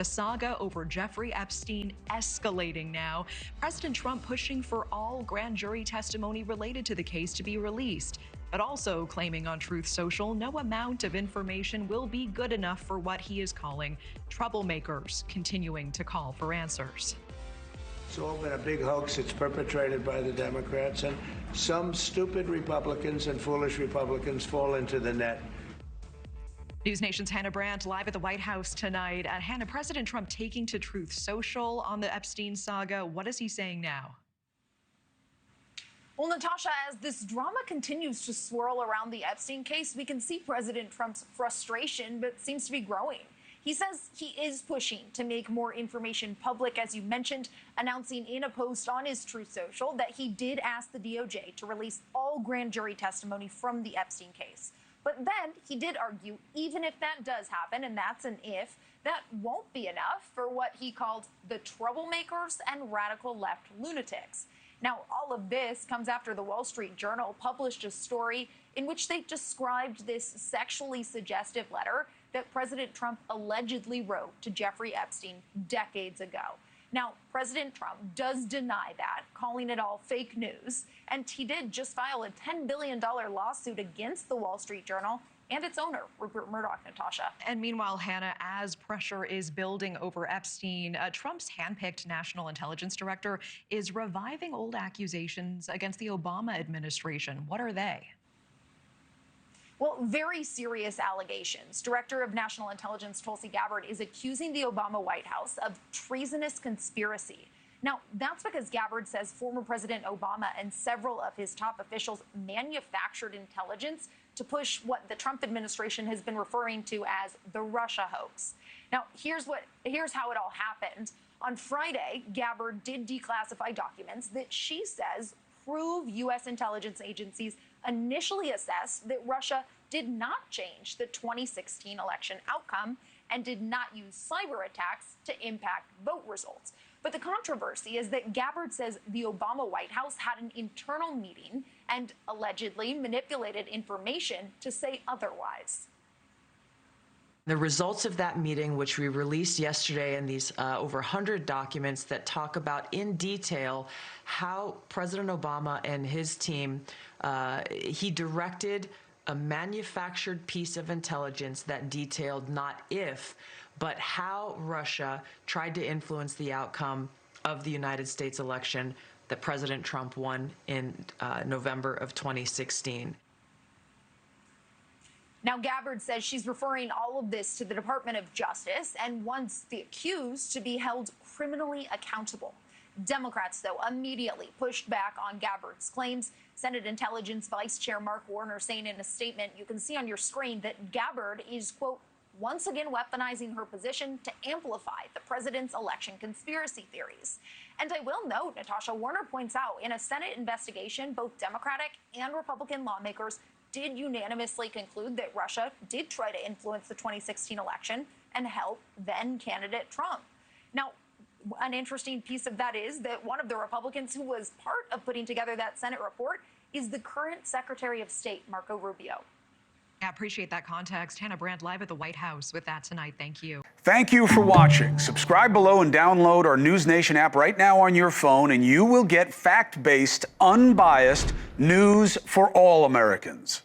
The saga over Jeffrey Epstein escalating now. President Trump pushing for all grand jury testimony related to the case to be released, but also claiming on Truth Social no amount of information will be good enough for what he is calling troublemakers, continuing to call for answers. It's all been a big hoax. It's perpetrated by the Democrats, and some stupid Republicans and foolish Republicans fall into the net. NewsNation's Hannah Brandt live at the White House tonight. Hannah, President Trump taking to Truth Social on the Epstein saga. What is he saying now? Well, Natasha, as this drama continues to swirl around the Epstein case, we can see President Trump's frustration, but seems to be growing. He says he is pushing to make more information public, as you mentioned, announcing in a post on his Truth Social that he did ask the DOJ to release all grand jury testimony from the Epstein case. But then he did argue, even if that does happen, and that's an if, that won't be enough for what he called the troublemakers and radical left lunatics. Now, all of this comes after the Wall Street Journal published a story in which they described this sexually suggestive letter that President Trump allegedly wrote to Jeffrey Epstein decades ago. Now, President Trump does deny that, calling it all fake news, and he did just file a $10 billion lawsuit against the Wall Street Journal and its owner, Rupert Murdoch, Natasha. And meanwhile, Hannah, as pressure is building over Epstein, Trump's handpicked national intelligence director is reviving old accusations against the Obama administration. What are they? Well, very serious allegations. Director of National Intelligence Tulsi Gabbard is accusing the Obama White House of treasonous conspiracy. Now, that's because Gabbard says former President Obama and several of his top officials manufactured intelligence to push what the Trump administration has been referring to as the Russia hoax. Now, here's how it all happened. On Friday, Gabbard did declassify documents that she says prove U.S. intelligence agencies initially assessed that Russia did not change the 2016 election outcome and did not use cyber attacks to impact vote results. But the controversy is that Gabbard says the Obama White House had an internal meeting and allegedly manipulated information to say otherwise. The results of that meeting, which we released yesterday, and these over 100 documents that talk about in detail how President Obama and his team, he directed a manufactured piece of intelligence that detailed not if, but how Russia tried to influence the outcome of the United States election that President Trump won in November of 2016. Now, Gabbard says she's referring all of this to the Department of Justice and wants the accused to be held criminally accountable. Democrats, though, immediately pushed back on Gabbard's claims. Senate Intelligence Vice Chair Mark Warner saying in a statement you can see on your screen that Gabbard is, quote, once again weaponizing her position to amplify the president's election conspiracy theories. And I will note, Natasha, Warner points out in a Senate investigation, both Democratic and Republican lawmakers did unanimously conclude that Russia did try to influence the 2016 election and help then candidate Trump. Now, an interesting piece of that is that one of the Republicans who was part of putting together that Senate report is the current Secretary of State, Marco Rubio. I appreciate that context. Hannah Brandt live at the White House with that tonight. Thank you. Thank you for watching. Subscribe below and download our NewsNation app right now on your phone, and you will get fact-based, unbiased news for all Americans.